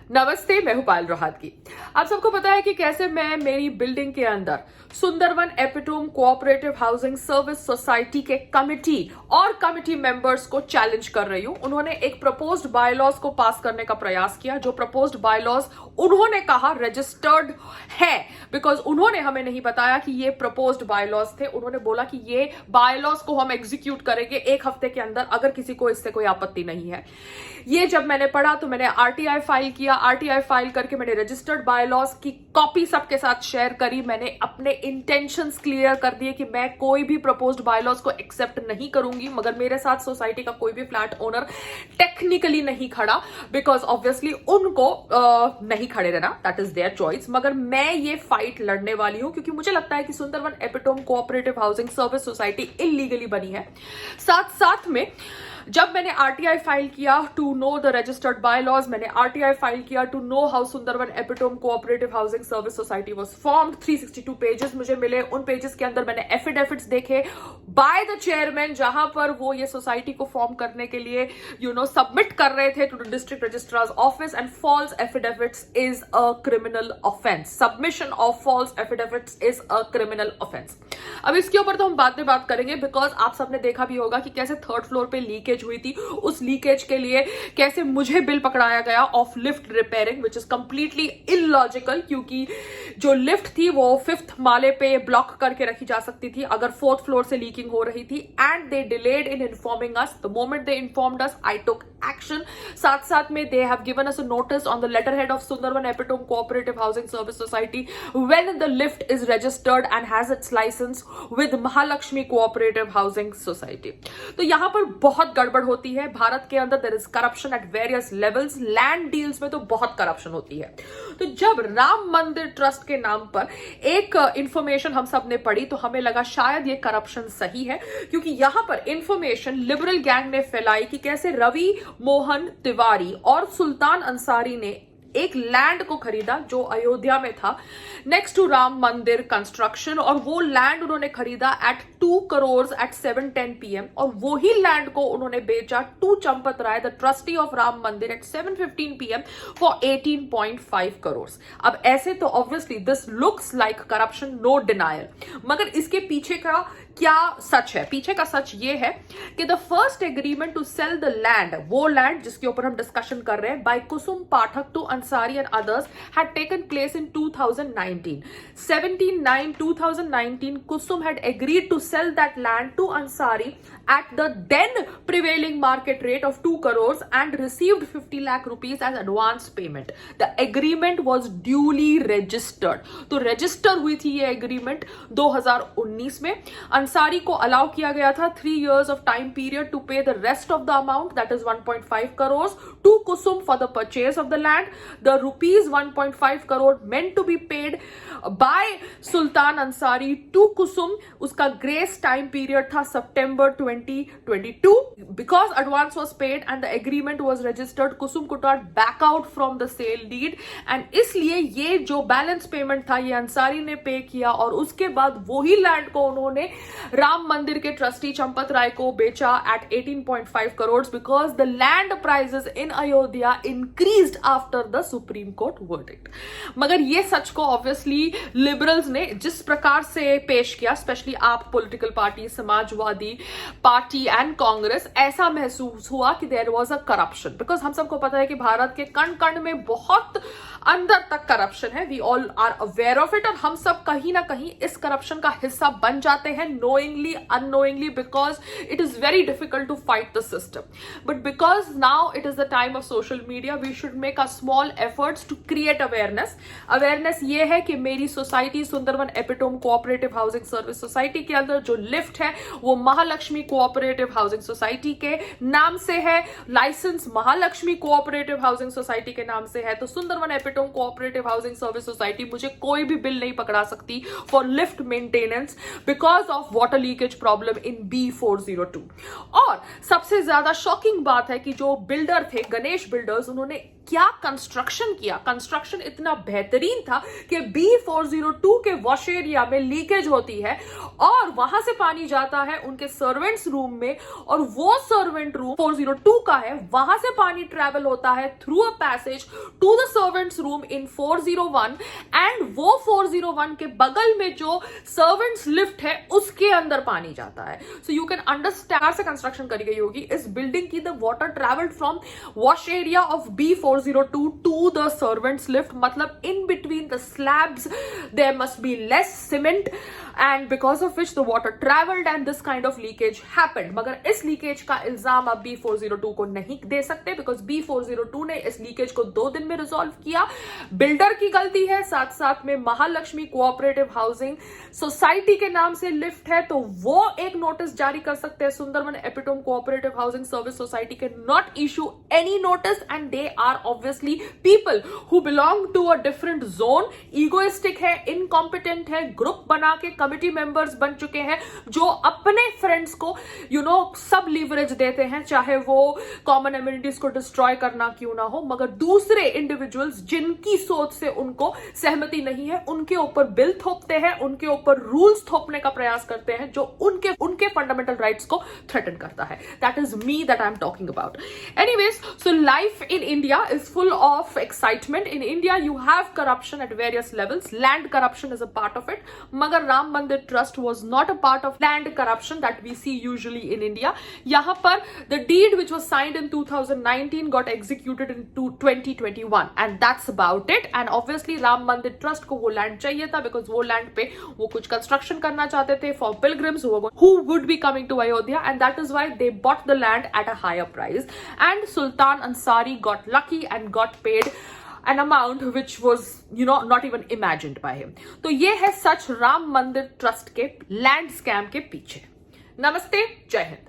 नमस्ते, मैं हूं पायल रोहात की। आप सबको पता है कि कैसे मैं मेरी बिल्डिंग के अंदर Sundarvan epitome cooperative housing service society के कमिटी मेंबर्स को चैलेंज कर रही हूं। उन्होंने एक प्रपोज्ड बायलॉज को पास करने का प्रयास किया, जो प्रपोज्ड बायलॉज उन्होंने कहा रजिस्टर्ड है, बिकॉज उन्होंने हमें नहीं बताया कि ये प्रपोज्ड बायलॉज थे। उन्होंने बोला कि ये बायलॉज को हम एग्जीक्यूट करेंगे 1 हफ्ते के अंदर, अगर किसी को इससे कोई आपत्ति नहीं है। ये जब मैंने पढ़ा तो मैंने आरटीआई फाइल किया। आरटीआई फाइल करके मैंने रजिस्टर्ड बायलॉज की कॉपी सबके साथ शेयर करी। मैंने अपने इंटेंशंस क्लियर कर दिए कि मैं कोई भी प्रपोज्ड बायलॉज को एक्सेप्ट नहीं करूंगी, मगर मेरे साथ सोसाइटी का कोई भी फ्लैट ओनर टेक्निकली नहीं खड़ा, बिकॉज ऑब्वियसली उनको नहीं खड़े रहना, दैट इज देयर चॉइस। मगर मैं ये फाइट लड़ने वाली हूं क्योंकि मुझे लगता है कि Sundarvan epitome cooperative housing service society illegally बनी है। साथ साथ में जब मैंने आरटीआई फाइल किया to know the registered bylaws, मैंने आरटीआई फाइल किया to know how Sundarvan epitome cooperative housing service society was formed. 362 pages मुझे मिले। उन पेजेस के अंदर मैंने एफिडेविट्स देखे बाय द चेयरमैन, जहां पर वो ये सोसाइटी को फॉर्म करने के लिए सबमिट कर रहे थे to the district registrar's office. And false affidavits is a criminal offence. Submission of false affidavits is a criminal offence. अब इसके ऊपर तो हम बाद में बात करेंगे, बिकॉज आप सबने देखा भी होगा कि कैसे 3rd फ्लोर पे लीकेज हुई थी। उस लीकेज के लिए कैसे मुझे बिल पकड़ाया गया of lift repairing, which is completely illogical, क्योंकि जो लिफ्ट थी वो 5th माले पे ब्लॉक करके रखी जा सकती थी अगर 4th फ्लोर से लीकिंग हो रही थी। And they delayed in informing us. The moment they informed us, I took action. साथ साथ में they have given us a notice on the letter head of Sundarvan epitome cooperative housing service society when the lift is registered and has its licence with Mahalakshmi cooperative housing society. तो यहां पर बहुत गड़बड़ होती है। भारत के अंदर there is corruption at various levels. Land deals में तो बहुत करप्शन होती है। तो जब राम मंदिर ट्रस्ट के नाम पर एक इंफॉर्मेशन हम सब ने पढ़ी तो हमें लगा शायद ये करप्शन सही है, क्योंकि यहां पर इंफॉर्मेशन लिबरल गैंग ने फैलाई कि कैसे रवि मोहन तिवारी और सुल्तान अंसारी ने एक लैंड को खरीदा जो अयोध्या में था नेक्स्ट टू राम मंदिर कंस्ट्रक्शन, और वो लैंड उन्होंने खरीदा एट 2 करोड़ एट 7:10 PM, और वही लैंड को उन्होंने बेचा to Champat Rai the trustee of Ram Mandir at 7:15 PM for 18.5 crore. अब ऐसे तो obviously this looks like corruption, no denial, मगर इसके पीछे का क्या सच है? पीछे का सच ये है कि the first agreement to sell the land, वो लैंड जिसके ऊपर हम डिस्कशन कर रहे हैं, by Kusum Pathak to Ansari and others had taken place in 2019. 17/9/2019, Kusum had agreed to sell that land to Ansari at the then prevailing market rate of 2 crores and received 50 lakh rupees as advance payment. The agreement was duly registered. तो register हुई थी ये agreement 2019 में। अंसारी को allow किया गया था 3 years of time period to pay the rest of the amount, that is 1.5 crores to Kusum for the purchase of the land. The rupees 1.5 crore meant to be paid by Sultan Ansari to Kusum, उसका grace time period था September 2022. Because advance was paid and the agreement was registered, Kusum could not back out from the sale deed, and इसलिए ये जो balance payment था ये अंसारी ने पे किया, और उसके बाद वही लैंड को उन्होंने राम मंदिर के ट्रस्टी चंपत राय को बेचा at 18.5 crore, because the land prices in Ayodhya increased after the Supreme Court verdict. मगर ये सच को ऑब्वियसली लिबरल्स ने जिस प्रकार से पेश किया, specially AAP political party, Samajwadi party and Congress, ऐसा महसूस हुआ कि there was a corruption, because हम सबको पता है कि भारत के कण कण में बहुत अंदर तक करप्शन है। We all are aware of it, और हम सब कहीं ना कहीं इस करप्शन का हिस्सा बन जाते हैं, knowingly unknowingly, because it is very difficult to fight the system. But because now it is the time of social media, we should make a small efforts to create awareness. Awareness ये है कि मेरी society Sundarvan epitome cooperative housing service society के अंदर जो lift है वो Mahalakshmi cooperative housing society के नाम से है, licence Mahalakshmi cooperative housing society के नाम से है। तो Sundarvan epitome cooperative housing service society मुझे कोई भी बिल नहीं पकड़ा सकती for lift maintenance because of water leakage problem in B402। और सबसे ज्यादा शॉकिंग बात है कि जो बिल्डर थे, गणेश बिल्डर्स, उन्होंने क्या कंस्ट्रक्शन किया। कंस्ट्रक्शन इतना बेहतरीन था कि B402 के वॉश एरिया में लीकेज होती है और वहां से पानी जाता है उनके सर्वेंट्स रूम में, और वो सर्वेंट रूम 402 का है, वहां से पानी ट्रेवल होता है through a passage to the servants room in 401, and वो 401 के बगल में जो सर्वेंट्स लिफ्ट है उसके अंदर पानी जाता है। सो यू कैन अंडरस्टैंड से कंस्ट्रक्शन करी गई होगी इस बिल्डिंग की। The water travelled from wash area of B402 to the servants lift, मतलब in between the slabs there must be less cement, and because of which the water traveled and this kind of leakage happened। मगर इस leakage का इल्जाम अब B402 को नहीं दे सकते, because B402 ने इस लीकेज को 2 दिन में रिजॉल्व किया। बिल्डर की गलती है, साथ साथ में महालक्ष्मी कोऑपरेटिव हाउसिंग सोसाइटी के नाम से लिफ्ट है, तो वो एक नोटिस जारी कर सकते हैं। Sundarvan epitome cooperative housing service society के not issue any notice, and they are obviously people who belong to a different zone. Egoistic है, इनकॉम्पिटेंट है, ग्रुप बना के कमिटी मेंबर्स बन चुके हैं जो अपने फ्रेंड्स को सब लीवरेज देते हैं, चाहे वो कॉमन एमिनिटीज को डिस्ट्रॉय करना क्यों ना हो, मगर दूसरे इंडिविजुअल्स जिनकी सोच से उनको सहमति नहीं है उनके ऊपर बिल थोपते हैं, उनके ऊपर रूल्स थोपने का प्रयास करते हैं जो उनके फंडामेंटल राइट्स को थ्रेटन करता है। That is me that I am talking about. Anyways, so life in India is full of excitement. In India you have corruption at various levels. Land corruption is a part of it, मगर राम मंदिर trust was not a part of land corruption that we see usually in India. यहाँ पर the deed which was signed in 2019 got executed in 2021, and that's about it. And obviously Ram मंदिर trust को वो land चाहिए था, because वो land पे वो कुछ कंस्ट्रक्शन करना चाहते थे for pilgrims who would be coming to Ayodhya, and that is why they bought the land at a higher price. And Sultan Ansari got lucky and got paid an amount which was not even imagined by him. तो ये है सच राम मंदिर trust के land scam के पीछे। नमस्ते, जय हिंद।